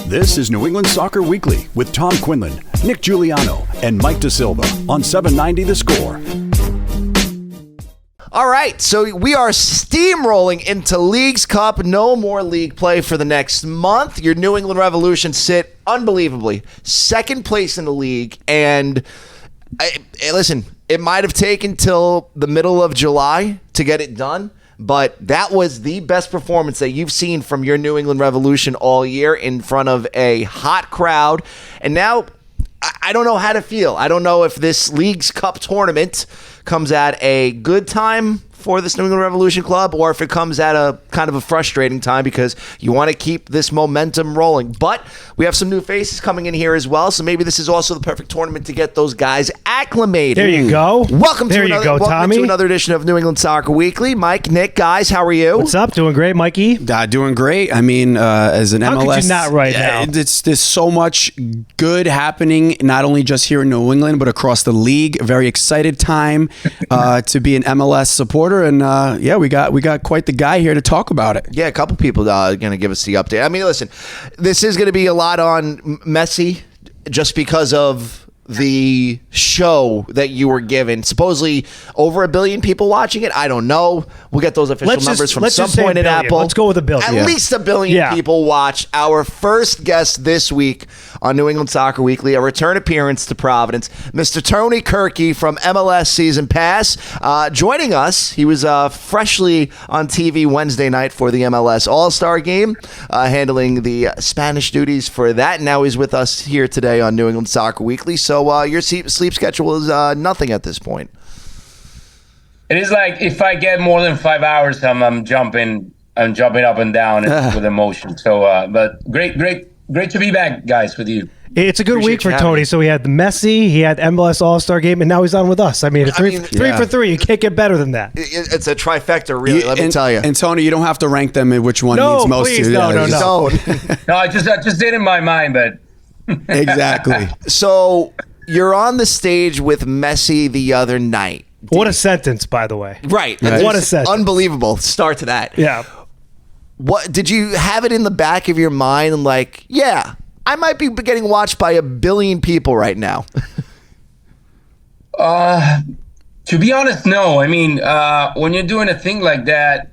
This is New England Soccer Weekly with Tom Quinlan, Nick Giuliano, and Mike DeSilva on 790 The Score. All right, so we are steamrolling into Leagues Cup. No more league play for the next month. Your New England Revolution sit unbelievably second place in the league. And listen, it might have taken till the middle of July to get it done, but that was the best performance that you've seen from your New England Revolution all year in front of a hot crowd. And now I don't know how to feel. I don't know if this Leagues Cup tournament comes at a good time for this New England Revolution club, or if it comes at a kind of a frustrating time because you want to keep this momentum rolling. But we have some new faces coming in here as well, so maybe this is also the perfect tournament to get those guys acclimated. There you go. Welcome to another edition of New England Soccer Weekly. Mike, Nick, guys, how are you? What's up? Doing great, Mikey? Doing great. I mean, as an MLS, how could you not now? There's so much good happening, not only just here in New England, but across the league. A very excited time to be an MLS supporter. And we got quite the guy here to talk about it. Yeah, a couple people going to give us the update. I mean, listen, this is going to be a lot on Messi just because of the show that you were given. Supposedly over 1 billion people watching it. I don't know. We'll get those official numbers from some point at Apple. Let's go with 1 billion. At least 1 billion people watch. Our first guest this week on New England Soccer Weekly, a return appearance to Providence, Mr. Tony Cherchi from MLS Season Pass, joining us. He was freshly on TV Wednesday night for the MLS All-Star Game, handling the Spanish duties for that. Now he's with us here today on New England Soccer Weekly. So your sleep schedule is nothing at this point. It is like if I get more than 5 hours, I'm jumping up and down with emotion. So, but great to be back, guys, with you. It's a good week for Tony. So he had the Messi, he had MLS All-Star Game, and now he's on with us. I mean, three for three. You can't get better than that. It's a trifecta, really. Let me tell you. And Tony, you don't have to rank them in which one means most please, to you. No, No, I just did in my mind, but exactly. So you're on the stage with Messi the other night. What a sentence, by the way. Right. What a sentence. Unbelievable start to that. Yeah. What did you have it in the back of your mind and like, yeah, I might be getting watched by 1 billion people right now? To be honest, no. I mean, when you're doing a thing like that,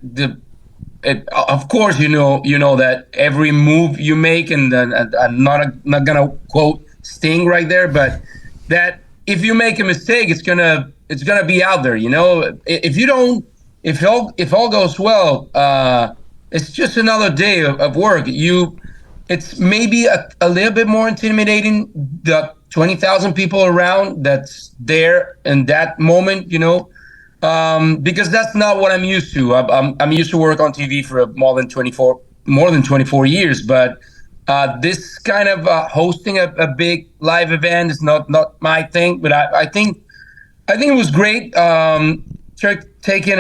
of course, you know that every move you make, and I'm not gonna quote Sting right there, but that if you make a mistake, it's gonna be out there. You know, if all goes well, it's just another day of work. It's maybe a little bit more intimidating, the 20,000 people around that's there in that moment, you know, because that's not what I'm used to. I'm used to work on TV for more than 24 years, but this kind of hosting a big live event is not my thing. But I think it was great. Taking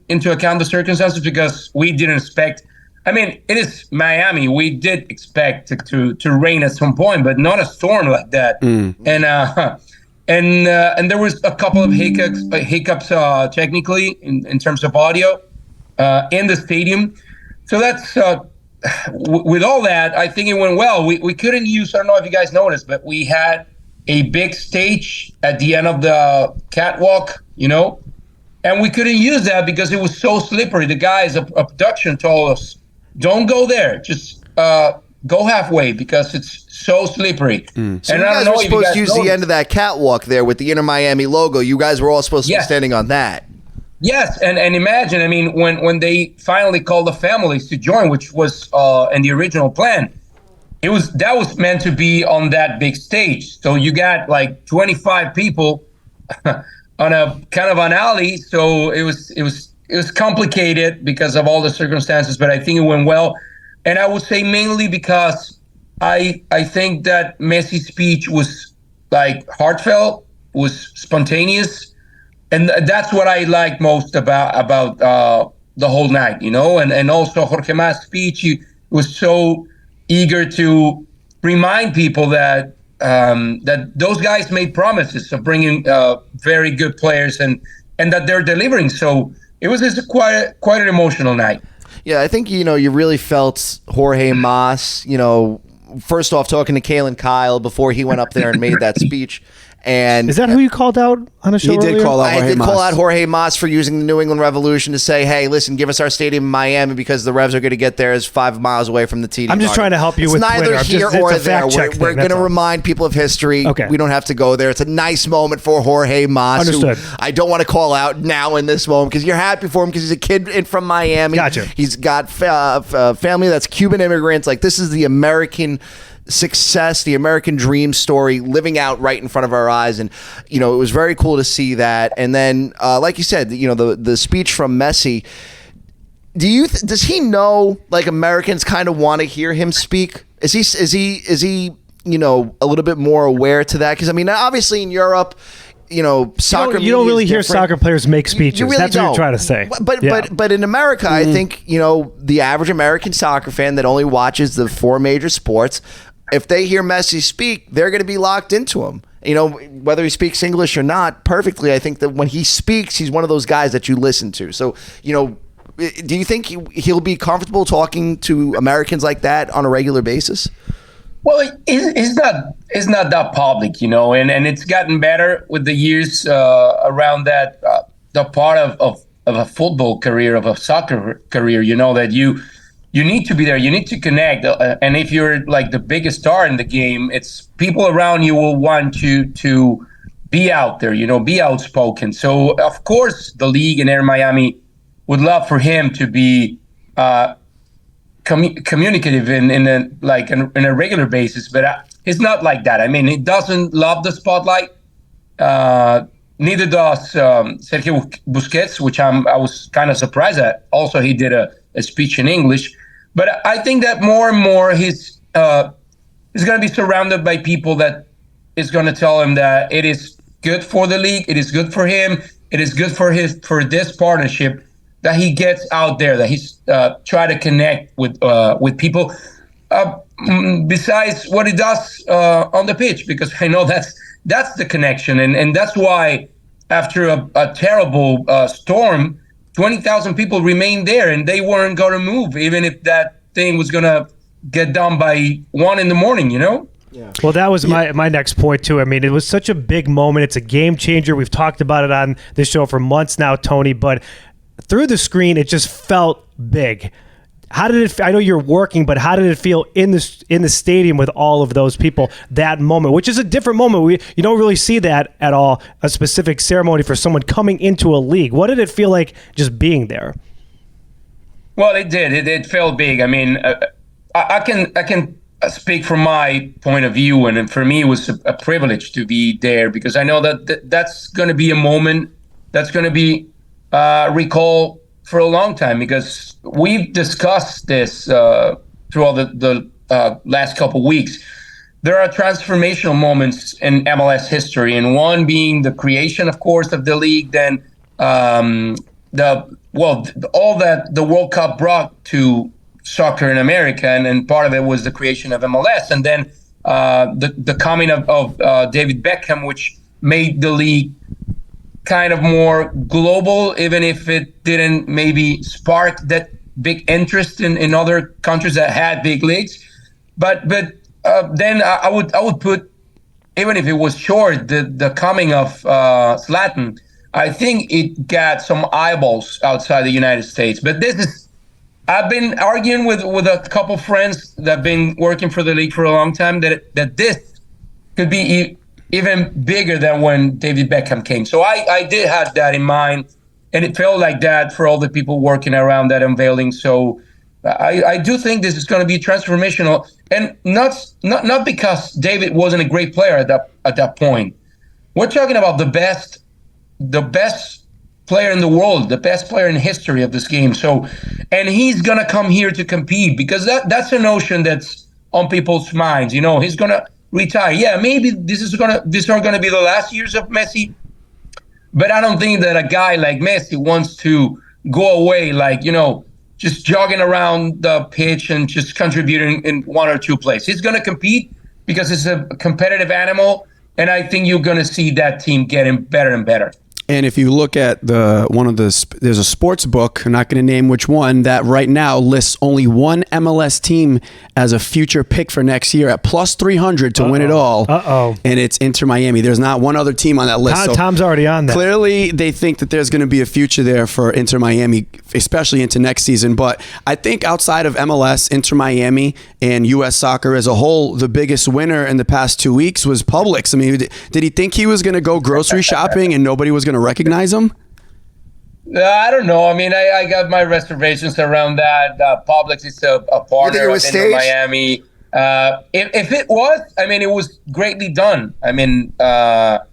into account the circumstances, because we didn't expect. I mean, it is Miami. We did expect to rain at some point, but not a storm like that. And there was a couple of hiccups technically in terms of audio in the stadium. So that's with all that, I think it went well. We couldn't use. I don't know if you guys noticed, but we had a big stage at the end of the catwalk, you know, and we couldn't use that because it was so slippery. The guys of production told us, don't go there, just go halfway because it's so slippery. So and you guys were supposed to use the end of that catwalk there with the Inter Miami logo. You guys were all supposed to be standing on that. Yes, and imagine, I mean, when they finally called the families to join, which was in the original plan, that was meant to be on that big stage. So you got like 25 people on a kind of an alley. So it was complicated because of all the circumstances, but I think it went well. And I would say mainly because I think that Messi's speech was like heartfelt, was spontaneous, and that's what I liked most about the whole night, you know. And also Jorge Mas' speech, he was so eager to remind people that that those guys made promises of bringing very good players and that they're delivering. So it was just quite an emotional night. Yeah, I think, you really felt Jorge Mas, first off, talking to Kalen Kyle before he went up there and made that speech. And is that who you called out on a show? He did earlier? call out I Jorge did Mas. call out Jorge Mas for using the New England Revolution to say, hey, listen, give us our stadium in Miami because the Revs are going to get there is 5 miles away from the TD I'm just Garden. trying to help you It's with neither Twitter. here It's or a there. fact check We're thing, going that's to all. remind people of history. Okay. We don't have to go there. It's a nice moment for Jorge Mas. Understood. Who I don't want to call out now in this moment because you're happy for him because he's a kid from Miami. Gotcha. He's got family that's Cuban immigrants. Like, this is the American success, the American dream story living out right in front of our eyes. And, it was very cool to see that. And then, like you said, the speech from Messi, does he know, like, Americans kind of want to hear him speak? Is he, a little bit more aware to that? Because, I mean, obviously in Europe, soccer. You don't really hear different. soccer players make speeches. You really That's what don't. you're trying to say. But in America, I think the average American soccer fan that only watches the 4 major sports, if they hear Messi speak, they're going to be locked into him. Whether he speaks English or not perfectly, I think that when he speaks, he's one of those guys that you listen to. So, do you think he'll be comfortable talking to Americans like that on a regular basis? Well, it's not that public, and it's gotten better with the years around that the part of a football career, of a soccer career, that you need to be there, you need to connect, and if you're like the biggest star in the game, it's people around you will want you to be out there, be outspoken. So of course the league and Air Miami would love for him to be communicative in a regular basis, but it's not like that. I mean, he doesn't love the spotlight. Neither does Sergio Busquets, which I was kind of surprised at. Also, he did a speech in English, but I think that more and more he's going to be surrounded by people that is going to tell him that it is good for the league, it is good for him, it is good for this partnership, that he gets out there, that he's try to connect with people besides what he does on the pitch, because I know that's the connection, and that's why after a terrible storm, 20,000 people remained there, and they weren't going to move, even if that thing was going to get done by 1 a.m, Yeah. Well, that was my next point, too. I mean, it was such a big moment. It's a game changer. We've talked about it on this show for months now, Tony, but through the screen, it just felt big. How did it? I know you're working, but how did it feel in the stadium with all of those people? That moment, which is a different moment. You don't really see that at all. A specific ceremony for someone coming into a league. What did it feel like just being there? Well, it did. It felt big. I mean, I can speak from my point of view, and for me, it was a privilege to be there, because I know that's going to be a moment that's going to be recalled for a long time, because we've discussed this throughout the last couple weeks. There are transformational moments in MLS history, and one being the creation, of course, of the league. Then all that the World Cup brought to soccer in America, and part of it was the creation of MLS, and then the coming of David Beckham, which made the league kind of more global, even if it didn't maybe spark that big interest in other countries that had big leagues. But then I would put, even if it was short, the coming of Zlatan, I think it got some eyeballs outside the United States. But I've been arguing with a couple friends that have been working for the league for a long time that this could be even bigger than when David Beckham came. So I did have that in mind, and it felt like that for all the people working around that unveiling. So I do think this is going to be transformational, and not because David wasn't a great player at that point. We're talking about the best player in the world, the best player in history of this game. So, and he's going to come here to compete, because that's a notion that's on people's minds. He's going to retire. Yeah, maybe these are going to be the last years of Messi, but I don't think that a guy like Messi wants to go away just jogging around the pitch and just contributing in 1 or 2 plays. He's going to compete because it's a competitive animal, and I think you're going to see that team getting better and better. And if you look at there's a sports book, I'm not going to name which one, that right now lists only one MLS team as a future pick for next year at plus 300 to win it all. And it's Inter Miami. There's not one other team on that list. Tom's already on that. Clearly, they think that there's going to be a future there for Inter Miami, especially into next season. But I think outside of MLS, Inter Miami, and U.S. soccer as a whole, the biggest winner in the past 2 weeks was Publix. I mean, did he think he was going to go grocery shopping and nobody was going to recognize him? I don't know. I mean, I got my reservations around that. Publix is a partner of Inter Miami. If it was, I mean, it was greatly done. I mean, but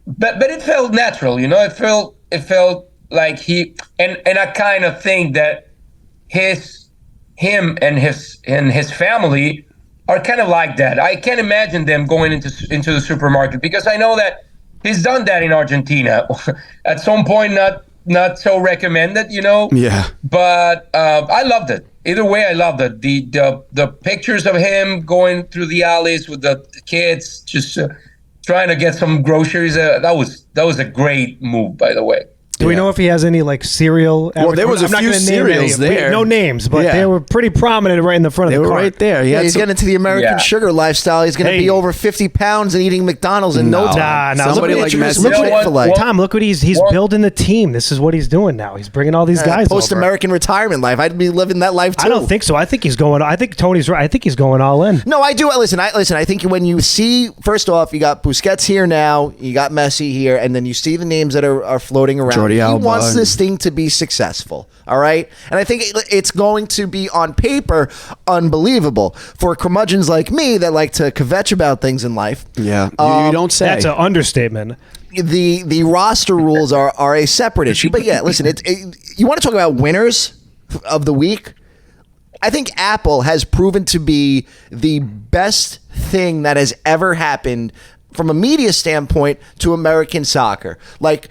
it felt natural, you know. It felt like he and I kind of think that him and his family are kind of like that. I can't imagine them going into the supermarket, because I know that he's done that in Argentina at some point. Not so recommended, you know. Yeah. But I loved it. Either way, I loved it. The pictures of him going through the alleys with the kids, just trying to get some groceries. That was a great move, by the way. Do we know if he has any like cereal? Well, there was a few cereals there. No names, but they were pretty prominent right in the front of the cart. They were right there. He's getting into the American sugar lifestyle. He's going to be over 50 pounds and eating McDonald's in no time. Somebody like Messi. Tom, look what he's building the team. This is what he's doing now. He's bringing all these guys post-American retirement life. I'd be living that life too. I don't think so. I think Tony's right. I think he's going all in. No, I do. Listen, I think when you see, first off, you got Busquets here now, you got Messi here, and then you see the names that are floating around. He wants this thing to be successful, all right? And I think it's going to be, on paper, unbelievable for curmudgeons like me that like to kvetch about things in life. Yeah, you don't say. That's an understatement. The roster rules are a separate issue. But yeah, listen, you want to talk about winners of the week? I think Apple has proven to be the best thing that has ever happened from a media standpoint to American soccer. Like,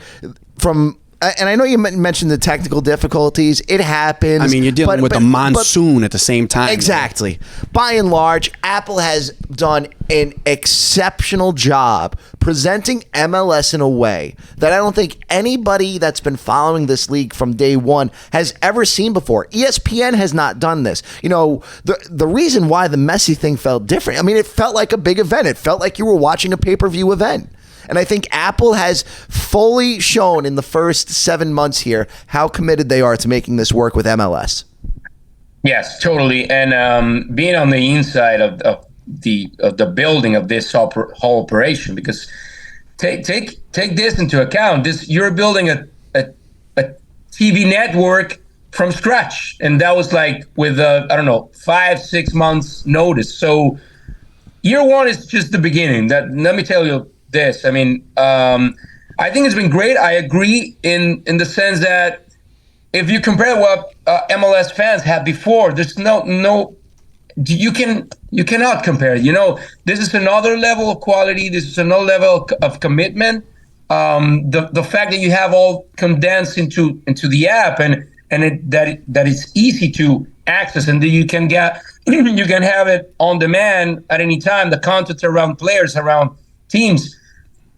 and I know you mentioned the technical difficulties. It happens. I mean, you're dealing with a monsoon at the same time. Exactly. By and large, Apple has done an exceptional job presenting MLS in a way that I don't think anybody that's been following this league from day one has ever seen before. ESPN has not done this. You know, the reason why the Messi thing felt different, I mean, it felt like a big event. It felt like you were watching a pay-per-view event. And I think Apple has fully shown in the first 7 months here how committed they are to making this work with MLS. Yes, totally. And being on the inside of the building of this whole operation, because take this into account. You're building a TV network from scratch, and that was like with 5-6 months notice. So year one is just the beginning. Let me tell you this. I mean, I think it's been great. I agree in the sense that if you compare what MLS fans had before, there's no you cannot compare. You know, this is another level of quality. This is another level of commitment. The fact that you have all condensed into the app and that it's easy to access, and that you can have it on demand at any time. The content around players, around teams.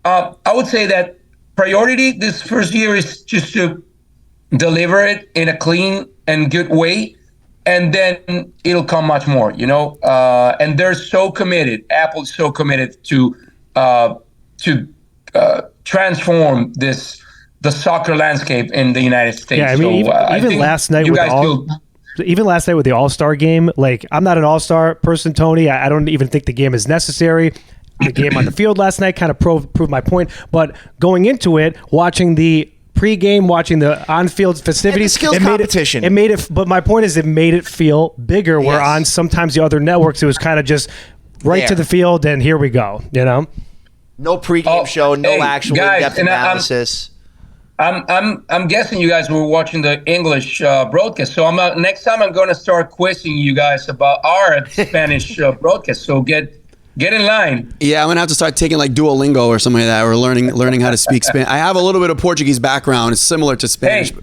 I would say that priority this first year is just to deliver it in a clean and good way, and then it'll come much more, you know. And they're so committed. Apple is so committed to transform the soccer landscape in the United States. Yeah, I mean, even last night with the All-Star game, like, I'm not an All-Star person, Tony. I don't even think the game is necessary. The game on the field last night kind of proved my point. But going into it, watching the pregame, watching the on-field festivities, skills competition. It made it. But my point is, it made it feel bigger. Where on sometimes the other networks, it was kind of just to the field and here we go. You know, no pregame show, no actual in-depth analysis. I'm guessing you guys were watching the English broadcast. So next time I'm going to start quizzing you guys about our Spanish broadcast. So get in line. Yeah, I'm gonna have to start taking like Duolingo or something like that, or learning how to speak Spanish. I have a little bit of Portuguese background. It's similar to Spanish. Hey,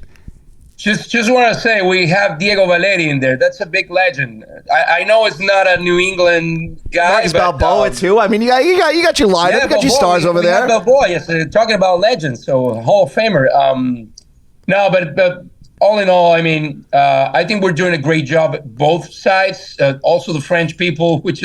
Just want to say we have Diego Valeri in there. That's a big legend. I know it's not a New England guy. Marcus Balboa too. I mean, you got your lineup. You got your stars over there. Balboa, yes. Talking about legends, so Hall of Famer. No, but all in all, I mean, I think we're doing a great job at both sides. Also, the French people, which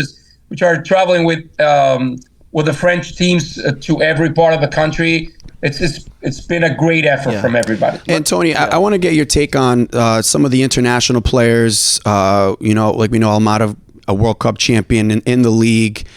are traveling with the French teams to every part of the country. It's been a great effort from everybody. And Tony, I want to get your take on some of the international players. Like we know Almada, a World Cup champion in the league,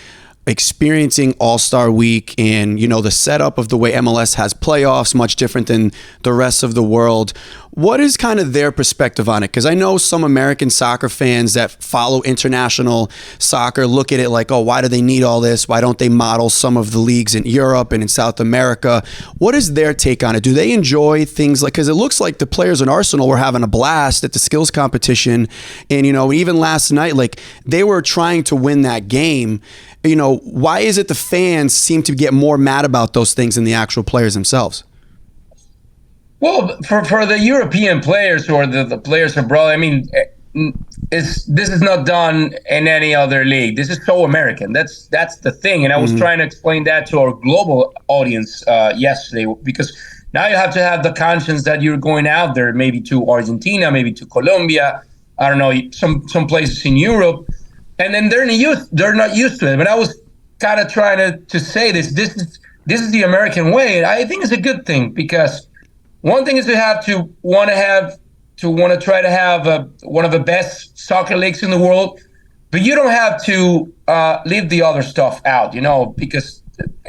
experiencing All-Star Week, and the setup of the way MLS has playoffs, much different than the rest of the world. What is kind of their perspective on it? Because I know some American soccer fans that follow international soccer look at it like, oh, why do they need all this? Why don't they model some of the leagues in Europe and in South America? What is their take on it? Do they enjoy things like, because it looks like the players in Arsenal were having a blast at the skills competition. And, even last night, like they were trying to win that game. Why is it the fans seem to get more mad about those things than the actual players themselves? Well, for the European players or the players abroad, I mean, this is not done in any other league. This is so American. That's the thing. And I was trying to explain that to our global audience yesterday, because now you have to have the conscience that you're going out there, maybe to Argentina, maybe to Colombia, I don't know, some places in Europe. And then they're not used to it. But I was kind of trying to say this is the American way. And I think it's a good thing, because one thing is to want to try to have one of the best soccer leagues in the world, but you don't have to leave the other stuff out, because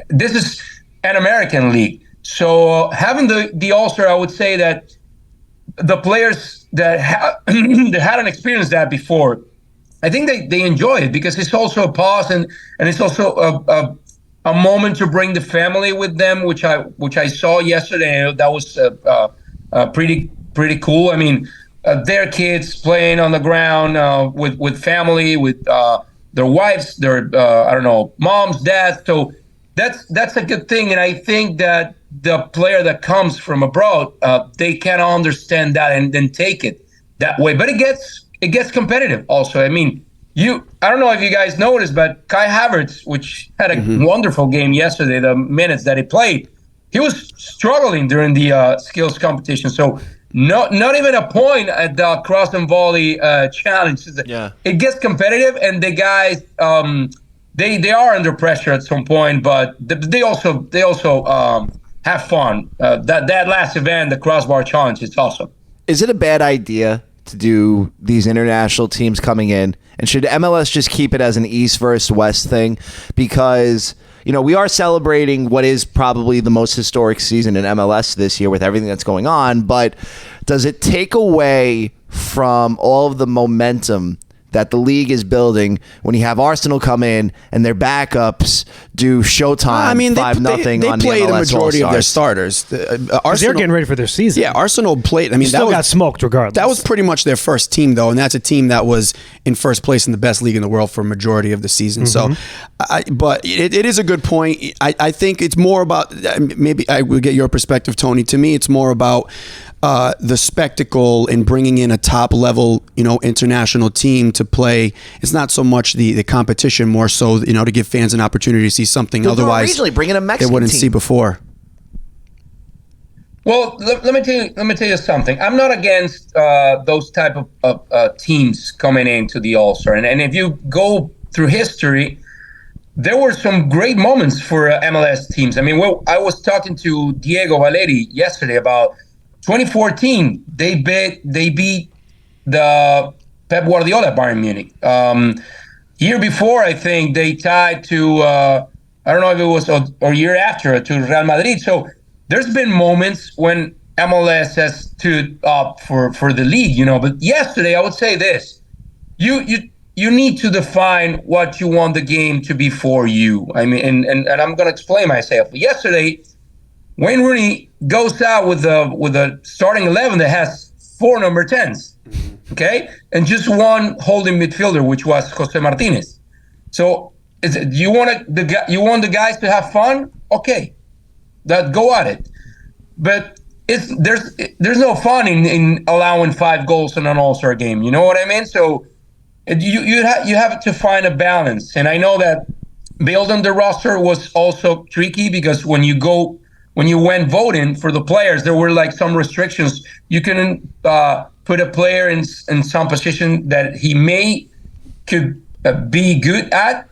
this is an American league. So having the All-Star, I would say that the players that hadn't experienced that before, I think they enjoy it, because it's also a pause and it's also a moment to bring the family with them, which I saw yesterday. That was pretty cool. I mean, their kids playing on the ground with family, with their wives, their moms, dads. So that's a good thing, and I think that the player that comes from abroad, they can understand that and then take it that way. But it gets competitive also. I mean, I don't know if you guys noticed, but Kai Havertz, which had a wonderful game yesterday, the minutes that he played, he was struggling during the skills competition. So not even a point at the cross and volley challenge. It gets competitive, and the guys they are under pressure at some point, but they also have fun. That last event, the crossbar challenge, it's awesome. Is it a bad idea to do these international teams coming in, and should MLS just keep it as an East versus West thing? Because we are celebrating what is probably the most historic season in MLS this year with everything that's going on, but does it take away from all of the momentum that the league is building when you have Arsenal come in and their backups do Showtime 5-0 on the MLS play the majority All-Stars. of their starters. Arsenal, they're getting ready for their season. Yeah, Arsenal played. I mean, still got smoked regardless. That was pretty much their first team, though, and that's a team that was in first place in the best league in the world for a majority of the season. So, but it is a good point. I think it's more about, maybe I will get your perspective, Tony. To me, it's more about the spectacle and bringing in a top level, international team to play. It's not so much the competition, more so, to give fans an opportunity to see something otherwise bringing a Mexican they wouldn't team. see before. Well, let me tell you something. I'm not against those type of teams coming into the All-Star, and if you go through history, there were some great moments for MLS teams. I mean, I was talking to Diego Valeri yesterday about 2014, they beat the Pep Guardiola Bayern Munich. Year before, I think they tied to I don't know if it was or year after, to Real Madrid. So there's been moments when MLS has stood up for the league, But yesterday, I would say this: you need to define what you want the game to be for you. I mean, and I'm going to explain myself. Yesterday, Wayne Rooney goes out with a starting 11 that has 4 number 10s, okay, and just one holding midfielder, which was Jose Martinez. So, you want the guys to have fun? Okay, go at it. But there's there's no fun in allowing 5 goals in an All-Star game. You know what I mean? So you have to find a balance. And I know that building the roster was also tricky because when you went voting for the players, there were like some restrictions. You couldn't put a player in some position that he could be good at.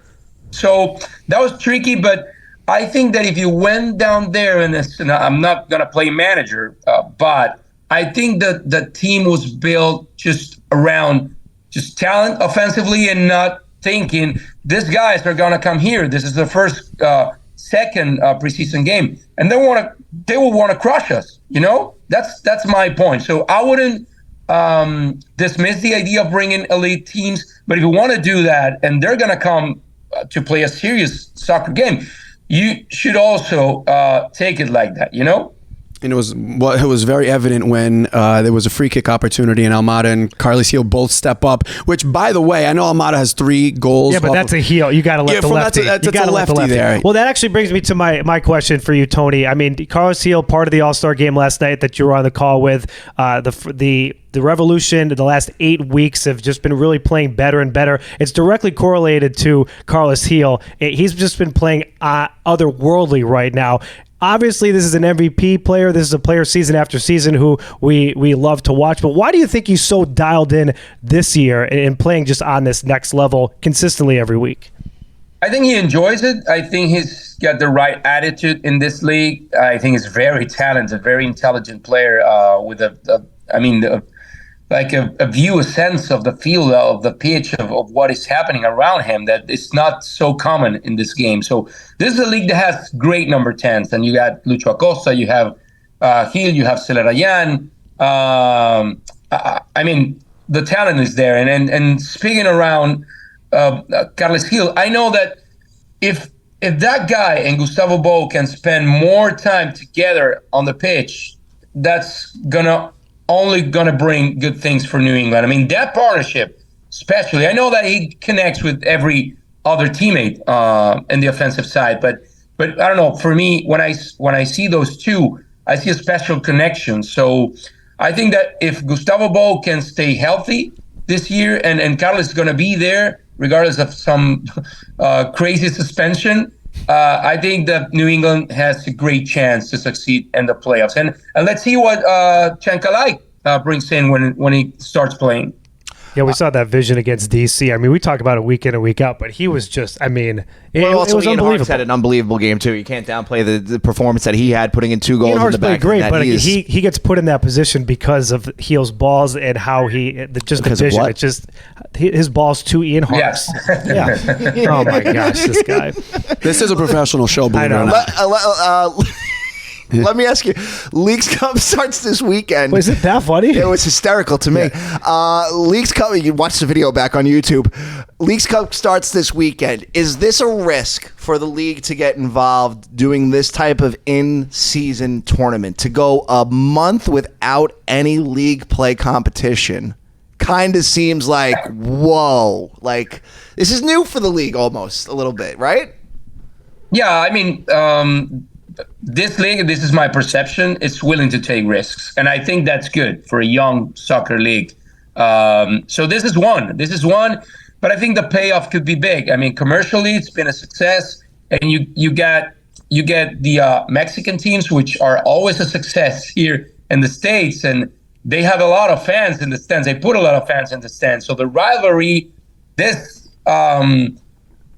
So that was tricky, but I think that if you went down there, and I'm not going to play manager, but I think that the team was built just around just talent offensively and not thinking these guys are going to come here. This is the second preseason game, and they will want to crush us. You know, that's my point. So I wouldn't dismiss the idea of bringing elite teams, but if you want to do that, and they're going to come to play a serious soccer game, you should also take it like that, you know? And it was very evident when there was a free kick opportunity and Almada and Carlos Gil both step up, which, by the way, I know Almada has 3 goals. Yeah, but that's a heel. You got to let the lefty. That's a lefty there. Well, that actually brings me to my question for you, Tony. I mean, Carlos Gil, part of the All-Star game last night that you were on the call with, the Revolution, the last 8 weeks have just been really playing better and better. It's directly correlated to Carlos Gil. He's just been playing otherworldly right now. Obviously, this is an MVP player. This is a player season after season who we love to watch. But why do you think he's so dialed in this year and playing just on this next level consistently every week? I think he enjoys it. I think he's got the right attitude in this league. I think he's very talented, very intelligent player with a sense of the feel of the pitch of what is happening around him that is not so common in this game. So this is a league that has great number 10s, and you got Lucho Acosta, you have Gil, you have Celerayan. I mean, the talent is there. And speaking around Carlos Gil, I know that if that guy and Gustavo Bo can spend more time together on the pitch, that's only going to bring good things for New England. I mean, that partnership, especially, I know that he connects with every other teammate in the offensive side, but I don't know. For me, when I see those two, I see a special connection. So I think that if Gustavo Bo can stay healthy this year, and Carlos is going to be there regardless of some crazy suspension, I think that New England has a great chance to succeed in the playoffs. And let's see what Chancalay brings in when he starts playing. Yeah, we saw that vision against DC. I mean, we talk about it week in and week out, but he was just, I mean, it was unbelievable. Had an unbelievable game, too. You can't downplay the performance that he had, putting in 2 goals in the back. Great, but he gets put in that position because of Gil's balls and how the vision. It's just his balls to Ian Harps. Yes. Yeah. Oh, my gosh, this guy. This is a professional show, believe it or not. Let me ask you, Leagues Cup starts this weekend. Was it that funny? It was hysterical to me. Leagues Cup, you watch the video back on YouTube. Leagues Cup starts this weekend. Is this a risk for the league to get involved doing this type of in-season tournament? To go a month without any league play competition kind of seems like, whoa. Like, this is new for the league almost a little bit, right? Yeah, I mean, this league, this is my perception, it's willing to take risks. And I think that's good for a young soccer league. So this is one, but I think the payoff could be big. I mean, commercially, it's been a success. And you get the Mexican teams, which are always a success here in the States. And they have a lot of fans in the stands. They put a lot of fans in the stands. So the rivalry, this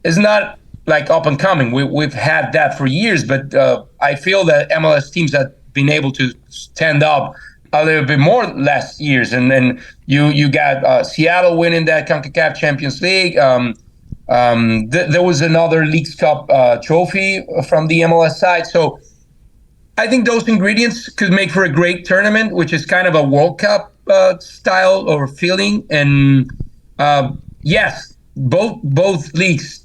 is not like up and coming. We've had that for years, but I feel that MLS teams have been able to stand up a little bit more last years. And then you got Seattle winning that CONCACAF Champions League. There was another Leagues Cup trophy from the MLS side. So I think those ingredients could make for a great tournament, which is kind of a World Cup style or feeling. And yes, both leagues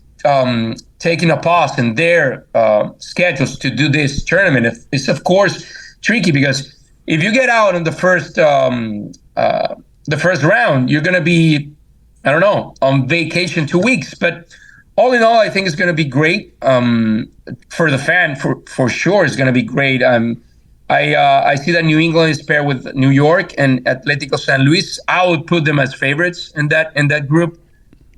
taking a pause in their schedules to do this tournament is of course tricky, because if you get out in the first round, you're going to be, I don't know, on vacation 2 weeks. But all in all, I think it's going to be great for the fan. For sure, it's going to be great. I see that New England is paired with New York and Atlético San Luis. I would put them as favorites in that group.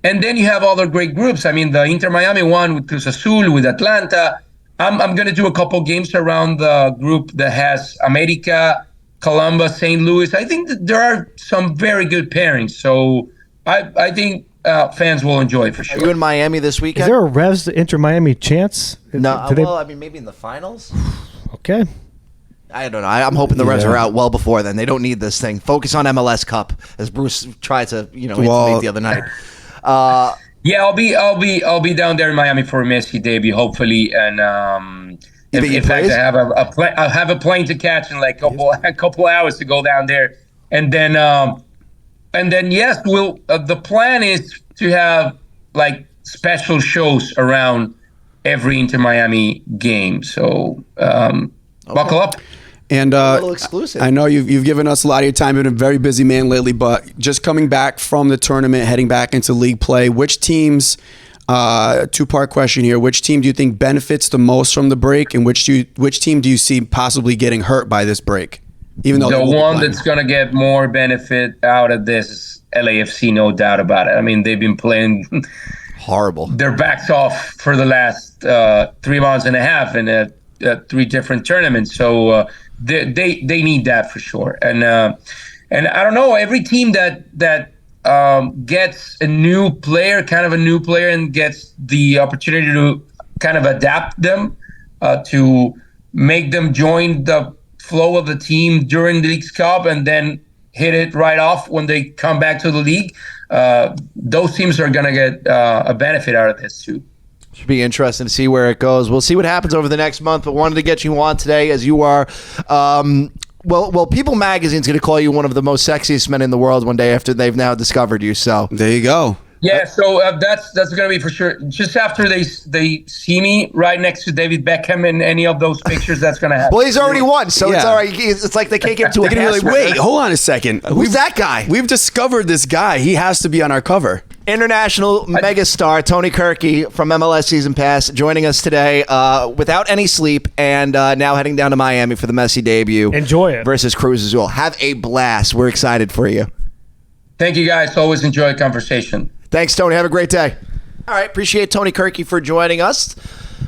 And then you have other great groups. I mean, the Inter Miami one with Cruz Azul, with Atlanta. I'm going to do a couple games around the group that has America, Columbus, St. Louis. I think that there are some very good pairings. So I think fans will enjoy it for sure. Are you in Miami this weekend? Is there a Revs Inter Miami chance? No. Do they- Well, I mean, maybe in the finals. okay. I don't know. I'm hoping the Revs are out well before then. They don't need this thing. Focus on MLS Cup, as Bruce tried to, intimate the other night. Yeah, I'll be down there in Miami for a Messi debut, hopefully, and in fact, I have a plane to catch in like a couple hours to go down there, and then yes, the plan is to have like special shows around every Inter Miami game. So buckle up. And A little exclusive. I know you've given us a lot of your time. You've been a very busy man lately, but just coming back from the tournament, heading back into league play, which teams, two-part question here, which team do you think benefits the most from the break, and which team do you see possibly getting hurt by this break? Even though the one that's going to get more benefit out of this is LAFC, no doubt about it. I mean, they've been playing Horrible. their backs off for the last 3 months and a half in 3 different tournaments. So they need that for sure. And I don't know, every team that gets a new player, and gets the opportunity to kind of adapt them, to make them join the flow of the team during the League's Cup and then hit it right off when they come back to the league. Those teams are going to get a benefit out of this too. Should be interesting to see where it goes. We'll see what happens over the next month, but wanted to get you on today as you are. Well, People Magazine's going to call you one of the most sexiest men in the world one day after they've now discovered you. So there you go. Yeah, so that's going to be for sure. Just after they see me right next to David Beckham in any of those pictures, that's going to happen. Well, he's already won, so it's Yeah. all right. It's like they can't get to a They're gonna be like, password. wait, hold on a second. Who's that guy? We've discovered this guy. He has to be on our cover. International megastar Tony Cherchi from MLS Season Pass joining us today without any sleep and now heading down to Miami for the Messi debut. Enjoy it. Versus Cruz Azul. Have a blast. We're excited for you. Thank you, guys. Always enjoy a conversation. Thanks, Tony. Have a great day. All right. Appreciate Tony Cherchi for joining us.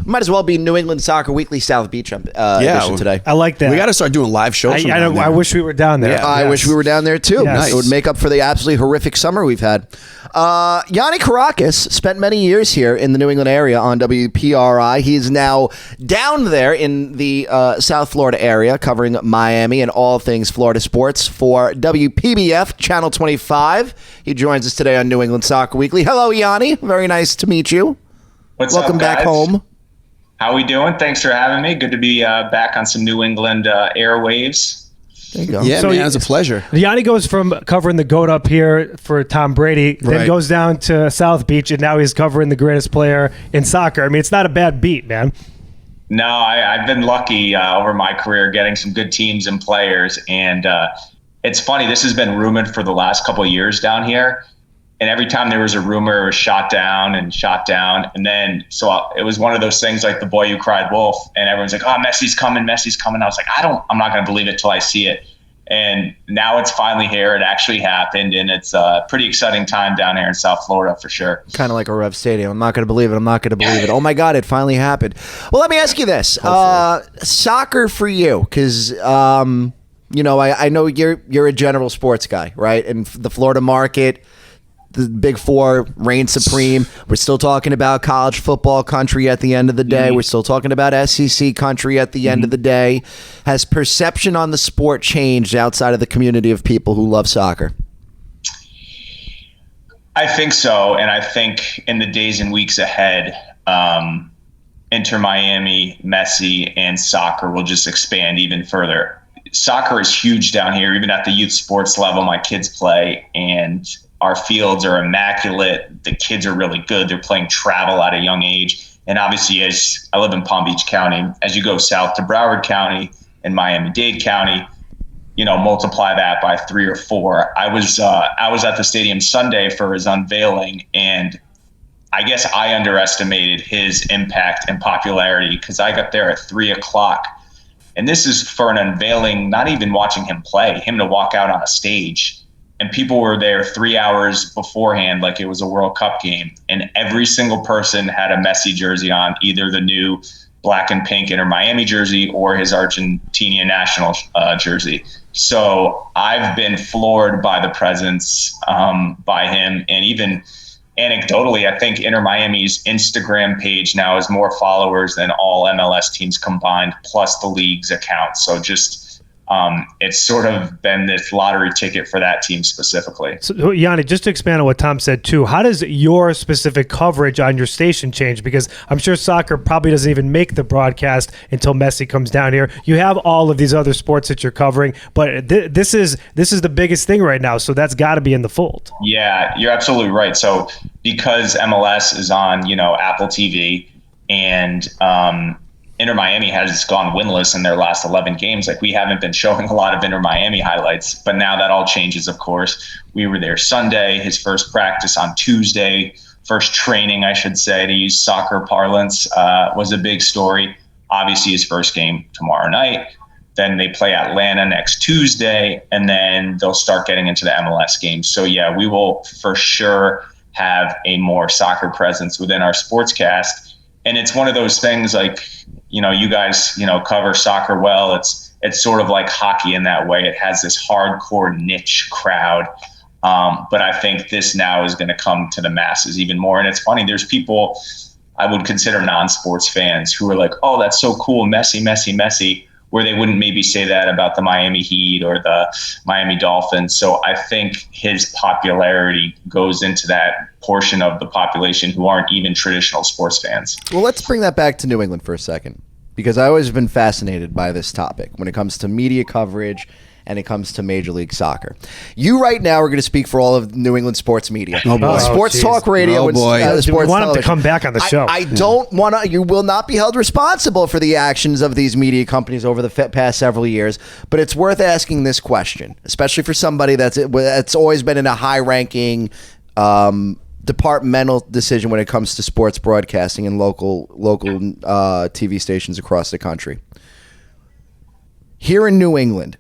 Might as well be New England Soccer Weekly South Beach edition today. I like that. We got to start doing live shows. I know. I wish we were down there. Yeah. I wish we were down there too. Yes. It would make up for the absolutely horrific summer we've had. Yianni Kourakis spent many years here in the New England area on WPRI. He's now down there in the South Florida area covering Miami and all things Florida sports for WPBF Channel 25. He joins us today on New England Soccer Weekly. Hello, Yianni. Very nice to meet you. Welcome back home. How we doing? Thanks for having me. Good to be back on some New England airwaves. There you go. Yeah, So man, you- it's a pleasure. Yanni goes from covering the GOAT up here for Tom Brady, then Right. goes down to South Beach, and now he's covering the greatest player in soccer. I mean, it's not a bad beat, man. No, I've been lucky over my career getting some good teams and players. And it's funny, this has been rumored for the last couple of years down here. And every time there was a rumor, it was shot down. And then, so it was one of those things like The Boy Who Cried Wolf. And everyone's like, oh, Messi's coming. I was like, I'm not going to believe it till I see it. And now it's finally here. It actually happened. And it's a pretty exciting time down here in South Florida for sure. Kind of like a Rev Stadium. I'm not going to believe it. Oh my God, it finally happened. Well, let me ask you this: soccer for you, because I know you're a general sports guy, right? And the Florida market, the Big Four reign supreme. We're still talking about college football country at the end of the day. We're still talking about SEC country at the end of the day. Has perception on the sport changed outside of the community of people who love soccer? I think so. And I think in the days and weeks ahead, Inter Miami, Messi, and soccer will just expand even further. Soccer is huge down here, even at the youth sports level. My kids play, and our fields are immaculate. The kids are really good. They're playing travel at a young age. And obviously, as I live in Palm Beach County, as you go south to Broward County and Miami-Dade County, multiply that by 3 or 4. I was at the stadium Sunday for his unveiling, and I guess I underestimated his impact and popularity because I got there at 3 o'clock And this is for an unveiling, not even watching him play, him to walk out on a stage. And people were there 3 hours beforehand like it was a World Cup game. And every single person had a Messi jersey on, either the new black and pink Inter Miami jersey or his Argentina national jersey. So I've been floored by the presence by him. And even anecdotally, I think Inter Miami's Instagram page now has more followers than all MLS teams combined, plus the league's account. So just it's sort of been this lottery ticket for that team specifically. So, Yianni, just to expand on what Tom said too, how does your specific coverage on your station change? Because I'm sure soccer probably doesn't even make the broadcast until Messi comes down here. You have all of these other sports that you're covering, but this is the biggest thing right now, so that's got to be in the fold. Yeah, you're absolutely right. So because MLS is on, Apple TV, and Inter Miami has gone winless in their last 11 games. Like, we haven't been showing a lot of Inter Miami highlights, but now that all changes, of course. We were there Sunday, his first practice on Tuesday, first training, I should say, to use soccer parlance, was a big story. Obviously, his first game tomorrow night. Then they play Atlanta next Tuesday, and then they'll start getting into the MLS games. So, yeah, we will for sure have a more soccer presence within our sportscast. And it's one of those things like, you guys, cover soccer well. It's sort of like hockey in that way. It has this hardcore niche crowd. But I think this now is going to come to the masses even more. And it's funny, there's people I would consider non-sports fans who are like, oh, that's so cool, Messi, Messi, Messi, where they wouldn't maybe say that about the Miami Heat or the Miami Dolphins. So I think his popularity goes into that portion of the population who aren't even traditional sports fans. Well, let's bring that back to New England for a second, because I always been fascinated by this topic when it comes to media coverage and it comes to Major League Soccer. You right now are going to speak for all of New England sports media. Oh, boy. Sports talk radio and sports we want television. him to come back on the show. I don't want to. You will not be held responsible for the actions of these media companies over the past several years, but it's worth asking this question, especially for somebody that's always been in a high-ranking departmental decision when it comes to sports broadcasting and local TV stations across the country. Here in New England,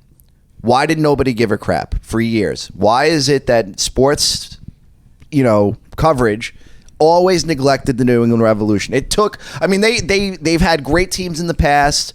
why did nobody give a crap for years? Why is it that sports, coverage always neglected the New England Revolution? It took, they've had great teams in the past.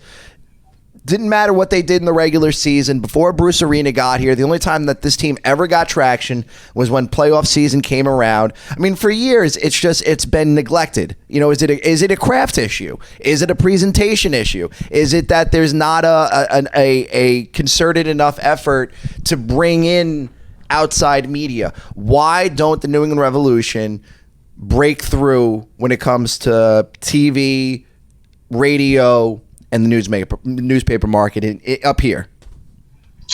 Didn't matter what they did in the regular season. Before Bruce Arena got here, the only time that this team ever got traction was when playoff season came around. For years, it's been neglected. Is it a craft issue? Is it a presentation issue? Is it that there's not a concerted enough effort to bring in outside media? Why don't the New England Revolution break through when it comes to TV, radio, and the newspaper market up here?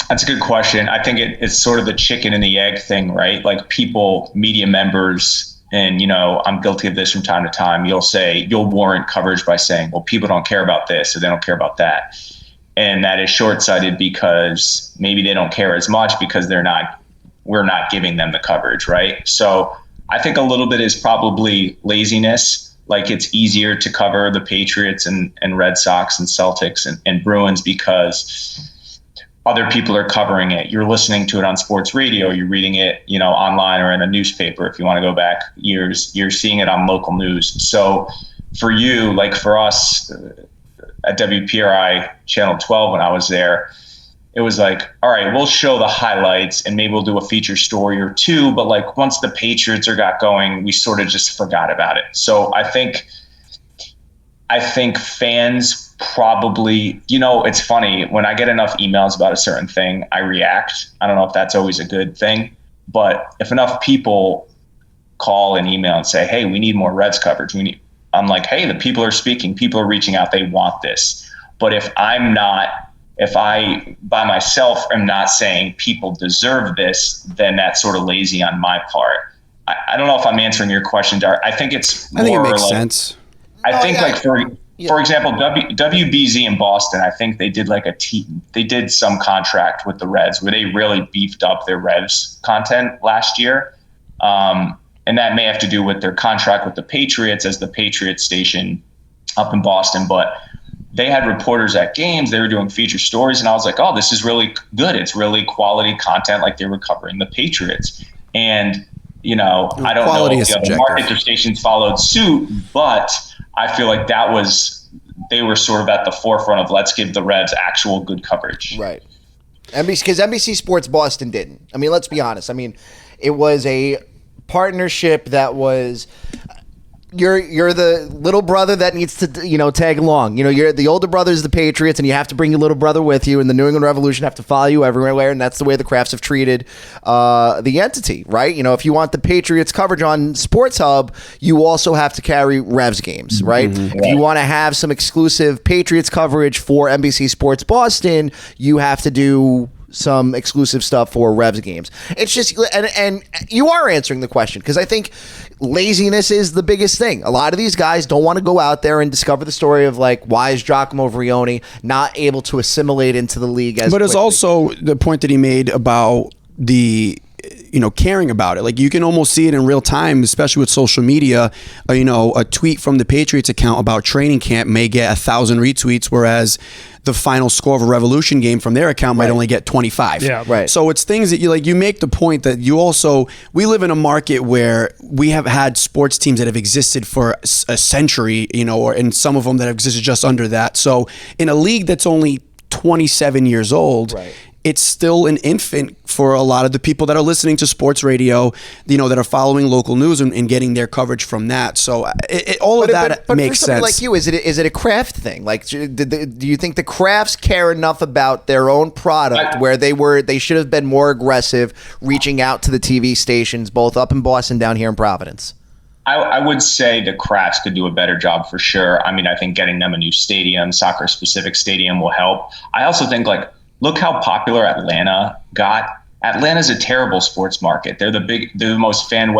That's a good question. I think it's sort of the chicken and the egg thing, right? Like, people, media members, and, I'm guilty of this from time to time. You'll warrant coverage by saying, well, people don't care about this or they don't care about that. And that is short-sighted because maybe they don't care as much because we're not giving them the coverage, right? So I think a little bit is probably laziness. Like, it's easier to cover the Patriots and Red Sox and Celtics and Bruins because other people are covering it. You're listening to it on sports radio. You're reading it, online or in a newspaper. If you want to go back years, you're seeing it on local news. So for you, like for us at WPRI Channel 12 when I was there, it was like, all right, we'll show the highlights and maybe we'll do a feature story or two. But like, once the Patriots got going, we sort of just forgot about it. So I think fans probably, it's funny, when I get enough emails about a certain thing, I react. I don't know if that's always a good thing, but if enough people call and email and say, hey, we need more Reds coverage. I'm like, hey, the people are speaking, people are reaching out, they want this. But if I by myself am not saying people deserve this, then that's sort of lazy on my part. I don't know if I'm answering your question, Dar. I think it's more, I think it makes sense. For example, WBZ in Boston, I think they did they did some contract with the Reds where they really beefed up their Revs content last year. And that may have to do with their contract with the Patriots as the Patriots station up in Boston. But they had reporters at games. They were doing feature stories, and I was like, oh, this is really good. It's really quality content, like they were covering the Patriots. And I don't know if the other markets or stations followed suit, but I feel like they were sort of at the forefront of let's give the Reds actual good coverage. Right. Because NBC Sports Boston didn't. I mean, let's be honest. I mean, it was a partnership that was you're the little brother that needs to tag along. You're the older brother is the Patriots, and you have to bring your little brother with you. And the New England Revolution have to follow you everywhere, and that's the way the Crafts have treated the entity, right? If you want the Patriots coverage on Sports Hub, you also have to carry Revs games, right? Mm-hmm. If you want to have some exclusive Patriots coverage for NBC Sports Boston, you have to do some exclusive stuff for Revs games. It's just, and you are answering the question, because I think laziness is the biggest thing. A lot of these guys don't want to go out there and discover the story of why is Giacomo Vrioni not able to assimilate into the league as quickly. It's also the point that he made about the caring about it. You can almost see it in real time, especially with social media. A tweet from the Patriots account about training camp may get 1,000 retweets, whereas the final score of a Revolution game from their account might only get 25. Yeah, right. So it's things that you make the point that we live in a market where we have had sports teams that have existed for a century, and some of them that have existed just under that. So in a league that's only 27 years old, right, it's still an infant for a lot of the people that are listening to sports radio, that are following local news and getting their coverage from that. So all of that makes sense. But for somebody like you, is it a craft thing? Do you think the Crafts care enough about their own product where they should have been more aggressive reaching out to the TV stations, both up in Boston, down here in Providence? I would say the Crafts could do a better job for sure. I mean, I think getting them a new stadium, soccer-specific stadium, will help. I also think, look how popular Atlanta got. Atlanta's a terrible sports market. They're the most fair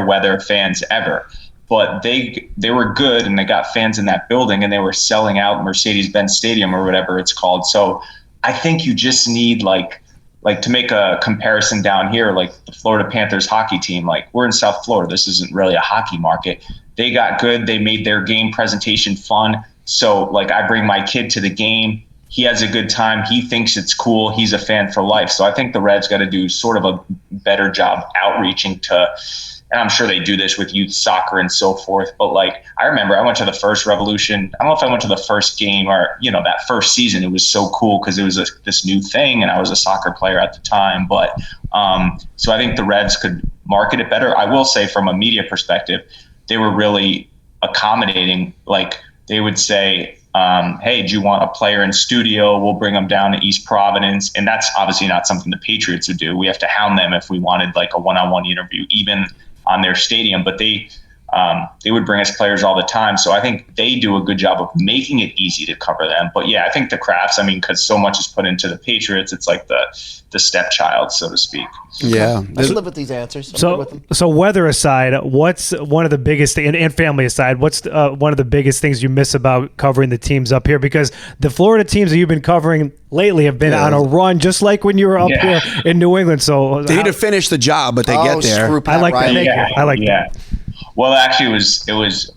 weather fans ever. But they were good, and they got fans in that building, and they were selling out Mercedes-Benz Stadium or whatever it's called. So I think you just need to make a comparison down here, the Florida Panthers hockey team. We're in South Florida. This isn't really a hockey market. They got good. They made their game presentation fun. So I bring my kid to the game. He has a good time. He thinks it's cool. He's a fan for life. So I think the Reds got to do sort of a better job outreaching to, and I'm sure they do this with youth soccer and so forth. But I remember I went to the first Revolution. I don't know if I went to the first game or, that first season. It was so cool because it was this new thing, and I was a soccer player at the time. But so I think the Reds could market it better. I will say from a media perspective, they were really accommodating. They would say, hey, do you want a player in studio? We'll bring them down to East Providence. And that's obviously not something the Patriots would do. We have to hound them if we wanted a one-on-one interview, even on their stadium. But they would bring us players all the time. So I think they do a good job of making it easy to cover them. But yeah, I think the Crafts, because so much is put into the Patriots, it's like the stepchild, so to speak. Yeah. I live with these answers. So weather aside, what's one of the biggest and family aside, what's one of the biggest things you miss about covering the teams up here? Because the Florida teams that you've been covering lately have been on a run, just like when you were up here in New England. So they need to finish the job, but they get there. I like that. I like that. Well, actually, it was.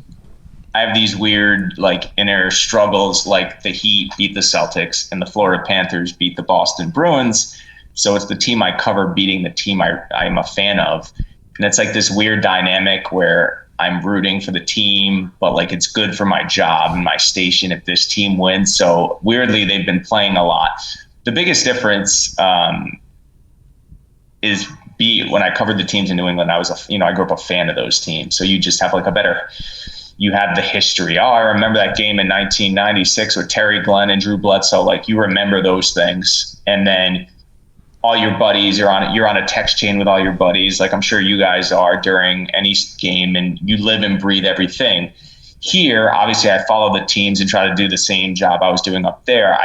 I have these weird inner struggles. The Heat beat the Celtics, and the Florida Panthers beat the Boston Bruins. So it's the team I cover beating the team I'm a fan of, and it's this weird dynamic where I'm rooting for the team, but it's good for my job and my station if this team wins. So weirdly, they've been playing a lot. The biggest difference is when I covered the teams in New England, I grew up a fan of those teams. So you just have you have the history. Oh, I remember that game in 1996 with Terry Glenn and Drew Bledsoe. You remember those things. And then all your buddies, you're on a text chain with all your buddies. I'm sure you guys are during any game, and you live and breathe everything. Here, obviously I follow the teams and try to do the same job I was doing up there.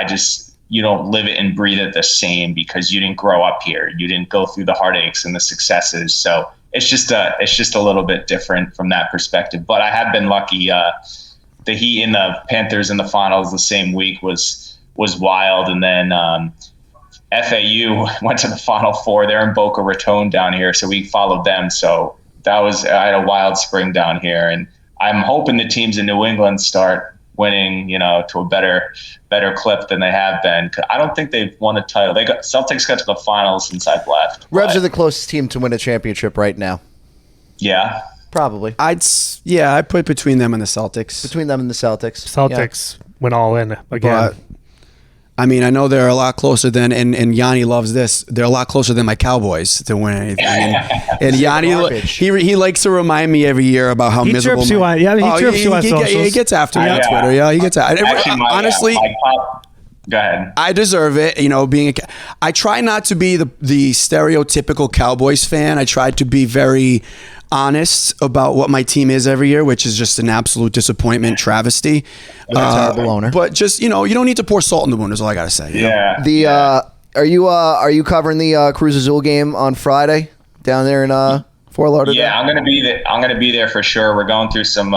You don't live it and breathe it the same because you didn't grow up here. You didn't go through the heartaches and the successes. So it's just a little bit different from that perspective. But I have been lucky. The Heat and the Panthers in the finals the same week was wild. And then FAU went to the Final Four. They're in Boca Raton down here, so we followed them. So I had a wild spring down here. And I'm hoping the teams in New England start winning, to a better clip than they have been. I don't think they've won a title. Celtics got to the finals since I've left. Revs are the closest team to win a championship right now. Yeah. Probably. I'd put between them and the Celtics. Celtics went all in again. But, I mean, I know they're a lot closer than, and Yianni loves this, they're a lot closer than my Cowboys to win anything. And Yianni, he likes to remind me every year about how miserable. He chirps you on socials. He gets after me on Twitter. Yeah, he gets after me. Honestly, go ahead. I deserve it. I try not to be the stereotypical Cowboys fan. I try to be very honest about what my team is every year, which is just an absolute disappointment, travesty. Terrible owner. But just you don't need to pour salt in the wound. Is all I gotta say. Yeah. Are you covering the Cruz Azul game on Friday down there in Fort Lauderdale? Yeah, I'm gonna be there for sure. We're going through some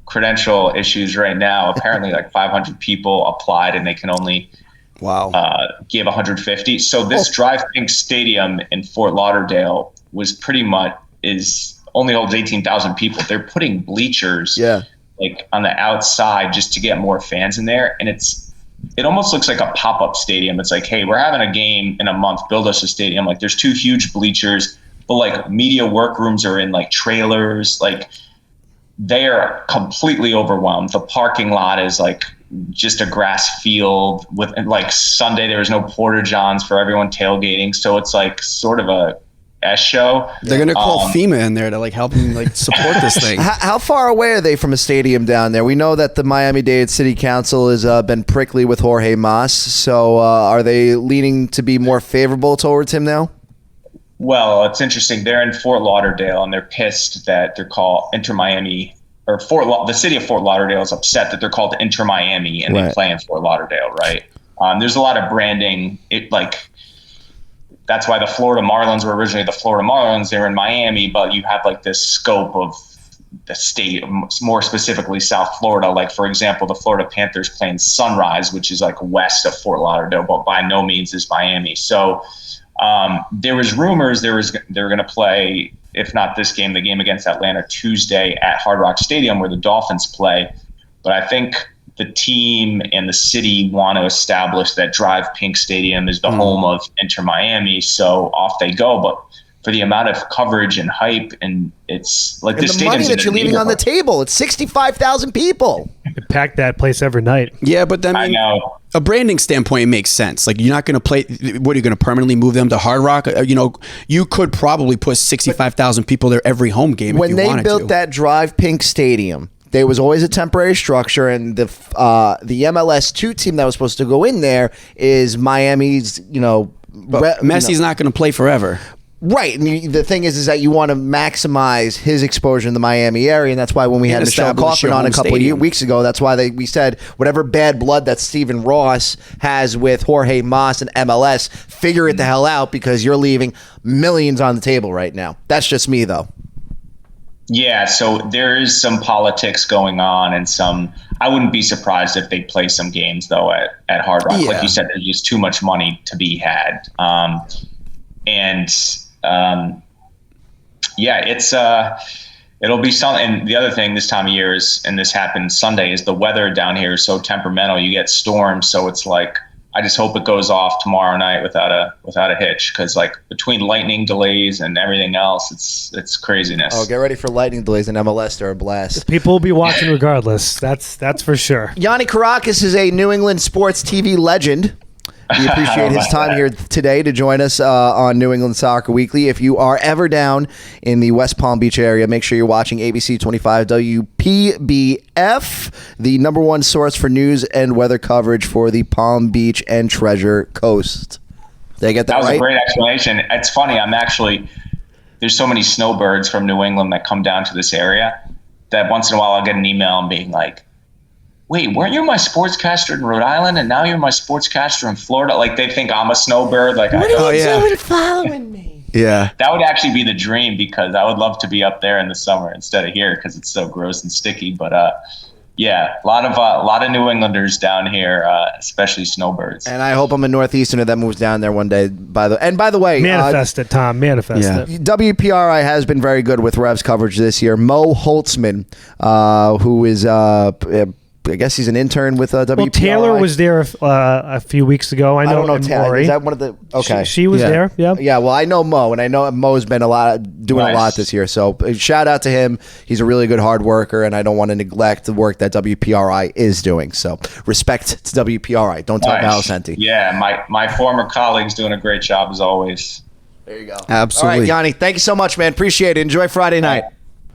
credential issues right now. Apparently, like 500 people applied, and they can only give 150. So this Drive Pink Stadium in Fort Lauderdale was only holds 18,000 people. They're putting bleachers like on the outside just to get more fans in there. And it almost looks like a pop-up stadium. It's like, hey, we're having a game in a month, build us a stadium. Like there's 2 huge bleachers, but like media workrooms are in like trailers. Like they are completely overwhelmed. The parking lot is like just a grass field and like Sunday, there was no porta johns for everyone tailgating. So it's like sort of a show. They're gonna call FEMA in there to like help them like support this thing. How far away are they from a stadium down there? We know that the Miami-Dade City Council has been prickly with Jorge Mas. So are they leaning to be more favorable towards him now? Well, it's interesting. They're in Fort Lauderdale and they're pissed that they're called Inter Miami, or the city of Fort Lauderdale is upset that they're called Inter Miami and they play in Fort Lauderdale, right? There's a lot of branding. That's why the Florida Marlins were originally the Florida Marlins. They're in Miami, but you have like this scope of the state, more specifically South Florida. Like, for example, the Florida Panthers playing Sunrise, which is like west of Fort Lauderdale, but by no means is Miami. So there was rumors they were going to play, if not this game, the game against Atlanta Tuesday at Hard Rock Stadium where the Dolphins play. But I think the team and the city want to establish that Drive Pink Stadium is the home of Inter Miami, so off they go. But for the amount of coverage and hype, and it's like the money that you're leaving on the table, it's 65,000 people. They pack that place every night. Yeah, but then I know. A branding standpoint, it makes sense. Like you're not going to play. What are you going to permanently move them to Hard Rock? You could probably put 65,000 people there every home game. When if you they wanted built to. that Drive Pink Stadium, there was always a temporary structure, and the MLS2 team that was supposed to go in there is Miami's. Messi's not going to play forever. Right, and the thing is that you want to maximize his exposure in the Miami area, and that's why when we had Michelle establish Kaufman your on a home couple stadium. of weeks ago, that's why we said whatever bad blood that Stephen Ross has with Jorge Mas and MLS, figure it the hell out because you're leaving millions on the table right now. That's just me, though. Yeah, so there is some politics going on, and I wouldn't be surprised if they play some games though at Hard Rock. Yeah. Like you said, there's just too much money to be had, it'll be something. And the other thing this time of year is, and this happened Sunday, is the weather down here is so temperamental. You get storms, so it's like I just hope it goes off tomorrow night without a hitch, because like between lightning delays and everything else, it's craziness. Oh, get ready for lightning delays in MLS. They're a blast. People will be watching regardless. That's for sure. Yianni Kourakis is a New England sports TV legend. We appreciate his time here today to join us on New England Soccer Weekly. If you are ever down in the West Palm Beach area, make sure you're watching ABC 25 WPBF, the number one source for news and weather coverage for the Palm Beach and Treasure Coast. Did I get that right? That was a great explanation. It's funny. There's so many snowbirds from New England that come down to this area that once in a while I'll get an email being like, wait, weren't you my sportscaster in Rhode Island and now you're my sportscaster in Florida? Like they think I'm a snowbird. Like, what are you doing following me? Yeah. That would actually be the dream, because I would love to be up there in the summer instead of here because it's so gross and sticky. But yeah, a lot of New Englanders down here, especially snowbirds. And I hope I'm a Northeasterner that moves down there one day. By the way, Manifest it, Tom. Manifest it. WPRI has been very good with Revs coverage this year. Mo Holtzman, who is I guess he's an intern with WPRI. Well, Taylor was there a few weeks ago. I don't know and Taylor. Maury. Is that one of the? Okay, She was there. Yeah. Yeah. Well, I know Mo, and I know Mo's been doing a lot this year. So shout out to him. He's a really good hard worker, and I don't want to neglect the work that WPRI is doing. So respect to WPRI. Don't tell Valicenti. Yeah, my former colleague's doing a great job as always. There you go. Absolutely. All right, Yianni, thank you so much, man. Appreciate it. Enjoy Friday night.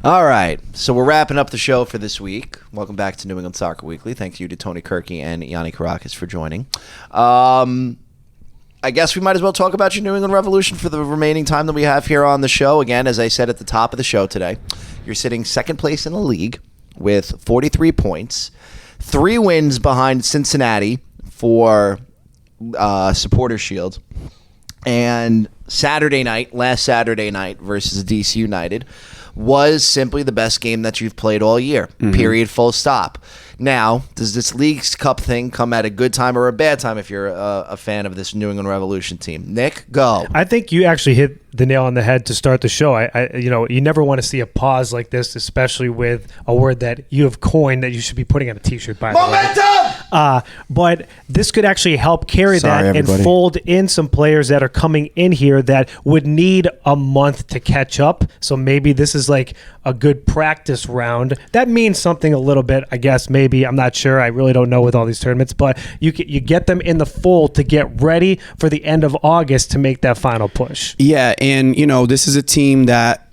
All right, so we're wrapping up the show for this week. Welcome back to New England Soccer Weekly. Thank you to Tony Kirky and Yianni Kourakis for joining. I guess we might as well talk about your New England Revolution for the remaining time that we have here on the show. Again, as I said at the top of the show today, you're sitting second place in the league with 43 points, 3 wins behind Cincinnati for Supporter Shield, and last Saturday night versus DC United was simply the best game that you've played all year. Period. Full stop. Now, does this Leagues Cup thing come at a good time or a bad time if you're a fan of this New England Revolution team? Nick, go. I think you actually hit the nail on the head to start the show. You never want to see a pause like this, especially with a word that you have coined that you should be putting on a T-shirt. By Momentum! the way, but this could actually help carry Everybody. and fold in some players that are coming in here that would need a month to catch up. So maybe this is like a good practice round. That means something a little bit, I guess. Maybe, I'm not sure. I really don't know with all these tournaments, but you get them in the fold to get ready for the end of August to make that final push. Yeah, and this is a team that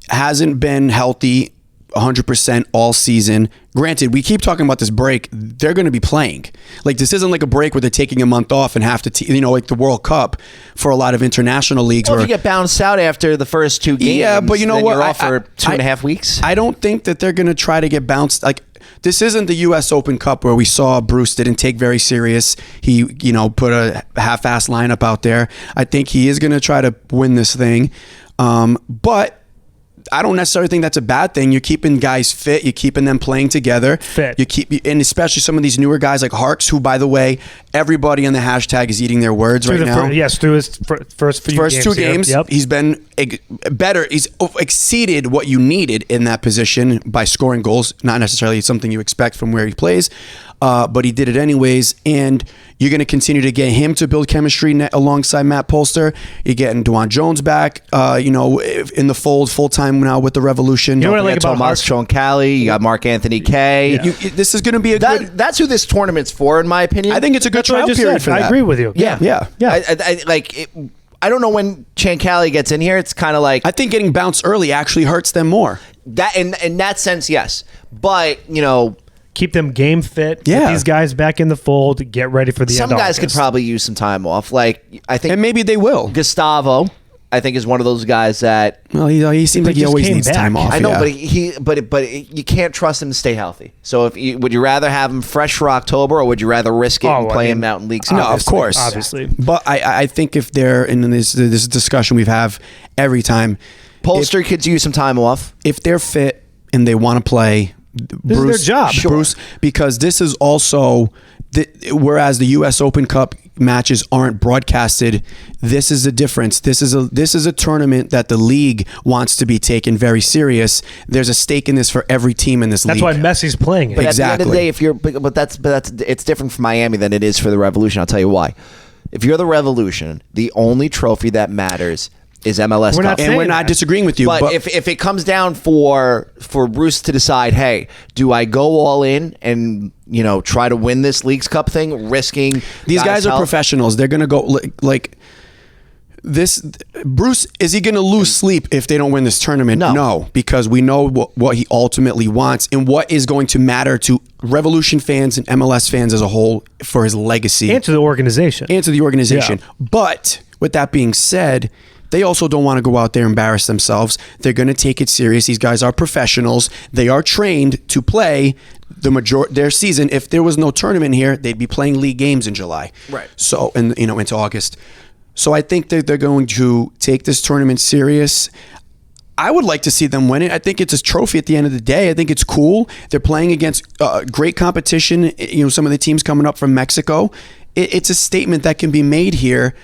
hasn't been healthy 100% all season. Granted, we keep talking about this break. They're going to be playing. Like, this isn't like a break where they're taking a month off and have to, like the World Cup for a lot of international leagues. Well, where if you get bounced out after the first 2 games, yeah, but you know then what? You're off for 2.5 weeks. I don't think that they're going to try to get bounced. Like, this isn't the U.S. Open Cup where we saw Bruce didn't take very serious. He, put a half-ass lineup out there. I think he is going to try to win this thing. But I don't necessarily think that's a bad thing. You're keeping guys fit. You're keeping them playing together. Fit. And especially some of these newer guys like Harks, who, by the way, everybody on the hashtag is eating their words right now. Through his first 2 games, Yep. he's been better. He's exceeded what you needed in that position by scoring goals. Not necessarily something you expect from where he plays, but he did it anyways. And you're going to continue to get him to build chemistry alongside Matt Polster. You're getting Dwan Jones back, in the fold full-time now with the Revolution. You know what I like about Tomas Troncalli, you got Mark Anthony Kay. This is going to be a good... That's who this tournament's for, in my opinion. I think it's a good That's what I trial just period said. for that. I agree with you. Yeah. Yeah. I don't know when Troncalli gets in here. It's kind of like I think getting bounced early actually hurts them more. that. In that sense, yes. But Keep them game fit. Yeah. Get these guys back in the fold. Get ready for the some end of guys could August. probably use some time off. Like I think And maybe they will. Gustavo, I think, is one of those guys that Well, he seems like he just always came needs back. time off. I know, yeah. but you can't trust him to stay healthy. So would you rather have him fresh for October, or would you rather risk it and play him out in leagues? No, of course. Obviously. But I think if they're in this discussion we have every time, Polster could use some time off. if they're fit and they want to play, This is their job. Bruce, because this is also, whereas the U.S. Open Cup matches aren't broadcasted, this is the difference. This is a tournament that the league wants to be taken very serious. There's a stake in this for every team in this That's league. why Messi's playing it. But at the end of the Exactly. day, if you're, but that's it's different for Miami than it is for the Revolution. I'll tell you why. If you're the Revolution, the only trophy that matters is MLS We're Cup. not and saying we're not that. disagreeing with you. But if it comes down for Bruce to decide, hey, do I go all in and try to win this Leagues Cup thing, risking these guys are health? professionals. They're going to go like this. Bruce, is he going to lose sleep if they don't win this tournament? No. Because we know what he ultimately wants and what is going to matter to Revolution fans and MLS fans as a whole for his legacy And to the organization. and to the organization. Yeah. But with that being said, they also don't want to go out there and embarrass themselves. They're going to take it serious. These guys are professionals. They are trained to play their season. If there was no tournament here, they'd be playing league games in July. Right. So, and into August. So I think that they're going to take this tournament serious. I would like to see them win it. I think it's a trophy at the end of the day. I think it's cool. They're playing against great competition. Some of the teams coming up from Mexico. It's a statement that can be made here.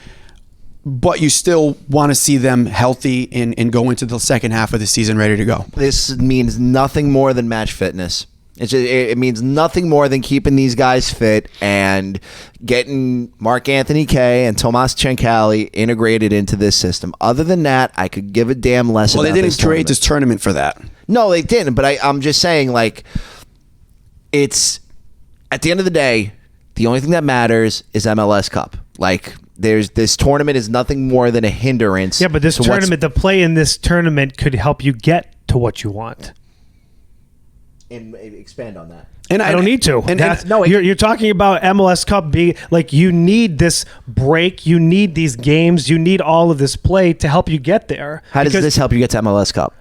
But you still want to see them healthy and go into the second half of the season ready to go. This means nothing more than match fitness. It means nothing more than keeping these guys fit and getting Mark Anthony Kaye and Tomas Chancali integrated into this system. Other than that, I could give a damn less. Well, about they didn't this create this tournament for that. No, they didn't. But I'm just saying, like, it's at the end of the day, the only thing that matters is MLS Cup. Like, this tournament is nothing more than a hindrance. Yeah, but this tournament, the play in this tournament could help you get to what you want. And expand on that. And I don't need to. You're talking about MLS Cup being like, you need this break, you need these games, you need all of this play to help you get there. How does this help you get to MLS Cup?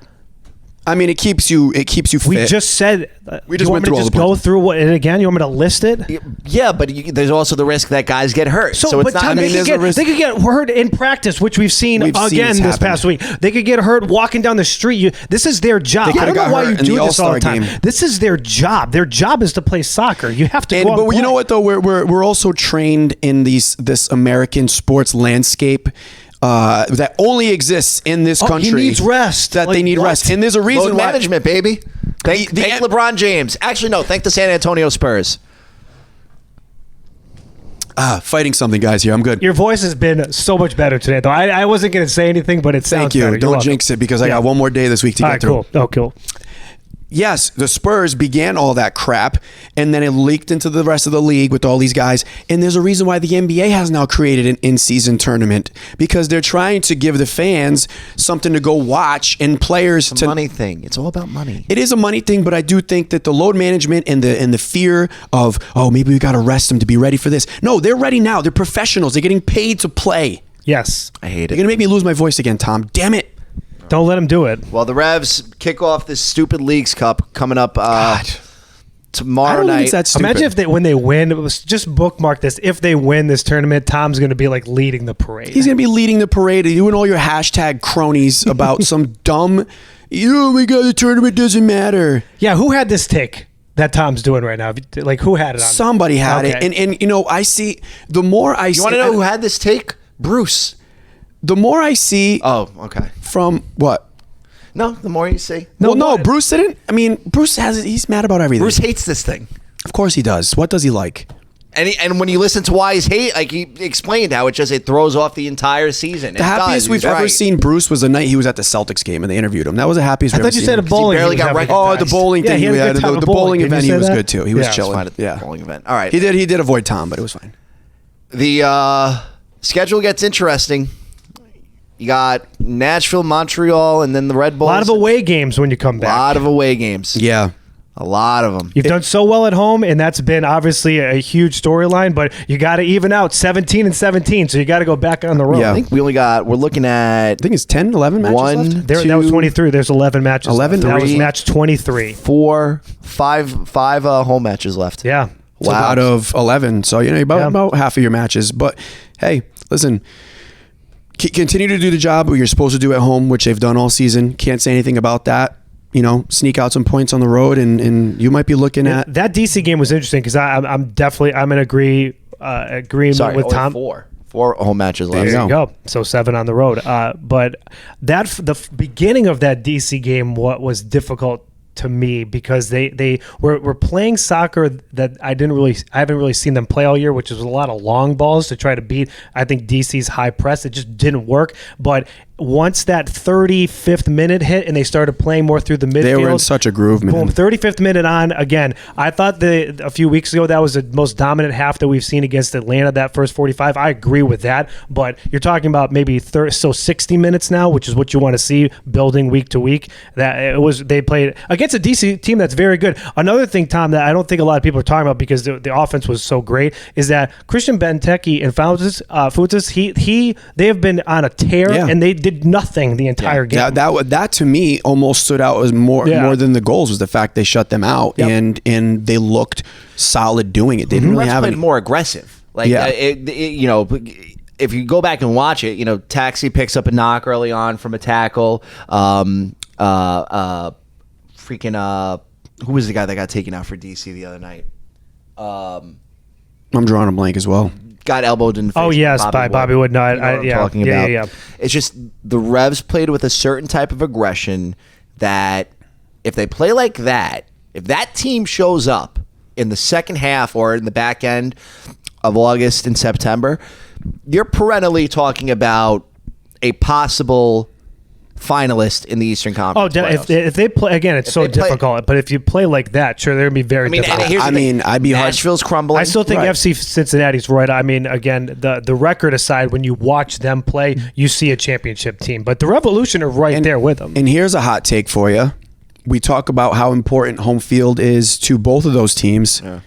I mean, it keeps you fit. We just said. We just went through all the go points. through it again. You want me to list it? Yeah, but there's also the risk that guys get hurt. So it's not. They could get hurt in practice, which we've seen again this past week. They could get hurt walking down the street. This is their job. I don't know why you do this all the time. This is their job. Their job is to play soccer. You have to. But you know what though? We're also trained in this American sports landscape. That only exists in this country. He needs rest. They need rest, and there's a reason why. Management, baby. Thank LeBron James. Actually, no. Thank the San Antonio Spurs. Fighting something, guys. Here, I'm good. Your voice has been so much better today, though. I wasn't going to say anything, but it sounds better. Don't jinx it because I got one more day this week to get through. Cool. Oh, cool. Yes, the Spurs began all that crap, and then it leaked into the rest of the league with all these guys. And there's a reason why the NBA has now created an in-season tournament, because they're trying to give the fans something to go watch and players it's a money thing. It's all about money. It is a money thing, but I do think that the load management and the fear of, maybe we got to rest them to be ready for this. No, they're ready now. They're professionals. They're getting paid to play. Yes. I hate it. You're going to make me lose my voice again, Tom. Damn it. Don't let them do it. Well, the Revs kick off this stupid Leagues Cup coming up tomorrow night. Imagine when they win, it was just bookmark this. If they win this tournament, Tom's going to be like leading the parade. He's going to be leading the parade. You and all your hashtag cronies about some dumb, oh my God, the tournament doesn't matter. Yeah, who had this take that Tom's doing right now? Like, who had it on? Somebody had it. And I see, the more I see. You want to know who had this take? Bruce. The more I see. Oh, okay. From what? No, the more you see. No, Bruce didn't. I mean, Bruce he's mad about everything. Bruce hates this thing. Of course he does. What does he like? And when you listen to why he's hate, like he explained how it throws off the entire season. The happiest we've ever seen Bruce was the night he was at the Celtics game and they interviewed him. That was the happiest. I thought you said a bowling. He barely got recognized. The bowling thing. Yeah, the bowling event. He was good too. He was chilling. Yeah, bowling event. All right. He did avoid Tom, but it was fine. The schedule gets interesting. You got Nashville, Montreal, and then the Red Bulls. A lot of away games when you come back. A lot of away games. Yeah. A lot of them. You've done so well at home, and that's been obviously a huge storyline, but you got to even out 17 and 17, so you got to go back on the road. Yeah. I think we're looking at... I think it's 10, 11 matches left? That was 23. There's 11 matches 11? left. That was match 23. 5 home matches left. Yeah. Wow. Out of 11. So, about half of your matches. But, hey, listen... Continue to do the job you're supposed to do at home, which they've done all season. Can't say anything about that. Sneak out some points on the road, and you might be looking at that DC game was interesting because I'm in agreement with Tom. Four home matches left. There you go. So 7 on the road. But the beginning of that DC game was difficult to me because they were playing soccer that I haven't really seen them play all year, which is a lot of long balls to try to beat, I think, DC's high press. It just didn't work. But once that 35th minute hit and they started playing more through the midfield, they were in such a groove, man. Boom, 35th minute on. Again, I thought a few weeks ago that was the most dominant half that we've seen against Atlanta, that first 45. I agree with that, but you're talking about maybe 60 minutes now, which is what you want to see building week to week. They played against a DC team that's very good. Another thing, Tom, that I don't think a lot of people are talking about because the offense was so great is that Christian Benteke and Fuentes, they have been on a tear, and they did nothing the entire game. That to me almost stood out as more than the goals was the fact they shut them out and they looked solid doing it. They didn't really have played more aggressissive. If you go back and watch it, Taxi picks up a knock early on from a tackle. Who was the guy that got taken out for DC the other night? I'm drawing a blank as well. Got elbowed in the face. Oh, yes, by Bobby Wood. No, talking about. Yeah. It's just the Revs played with a certain type of aggression that if they play like that, If that team shows up in the second half or in the back end of August and September, you're perennially talking about a possible finalist in the Eastern Conference. If they play again, it's so difficult. But if you play like that, sure, they're gonna be very difficult. I'd be Nashville's crumbling. I still think FC Cincinnati's right. I mean, again, the record aside, when you watch them play, you see a championship team. But the Revolution are right there with them. And here's a hot take for you. We talk about how important home field is to both of those teams. Yeah.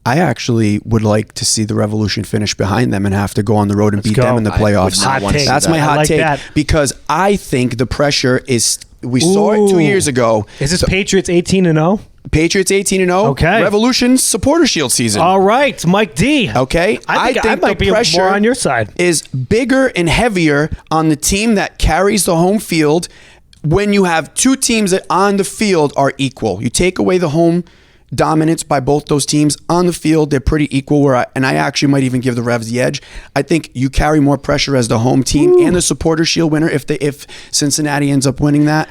I actually would like to see the Revolution finish behind them and have to go on the road and beat them in the playoffs. That's my hot take because I think the pressure is. We saw it 2 years ago. Is this Patriots 18-0? Patriots 18-0. Okay. Revolution Supporter Shield season. All right, Mike D. Okay. I think the pressure more on your side is bigger and heavier on the team that carries the home field when you have two teams that on the field are equal. You take away the home dominance by both those teams on the field, they're pretty equal. And I actually might even give the Revs the edge. I think you carry more pressure as the home team and the Supporter Shield winner if Cincinnati ends up winning that.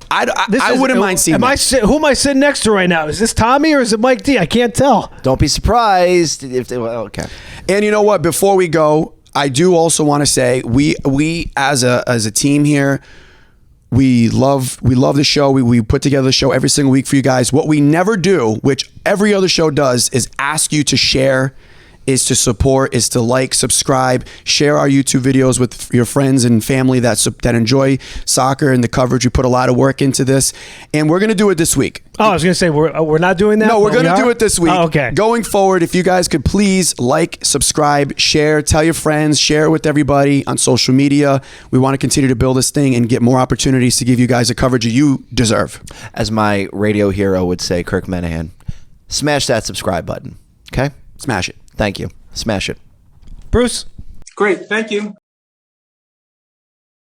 I wouldn't mind seeing that. Who am I sitting next to right now? Is this Tommy or is it Mike D? I can't tell. Don't be surprised if they. Okay. And you know what? Before we go, I do also want to say we as a team here. We love the show. We put together the show every single week for you guys. What we never do, which every other show does, is ask you to share, is to support, is to like, subscribe, share our YouTube videos with your friends and family that enjoy soccer and the coverage. We put a lot of work into this, and we're going to do it this week. Oh, I was going to say, we're not doing that? No, we're going to do it this week. Oh, okay. Going forward, if you guys could please like, subscribe, share, tell your friends, share it with everybody on social media. We want to continue to build this thing and get more opportunities to give you guys the coverage you deserve. As my radio hero would say, Kirk Menahan, smash that subscribe button, okay? Smash it. Thank you. Smash it. Bruce. Great. Thank you.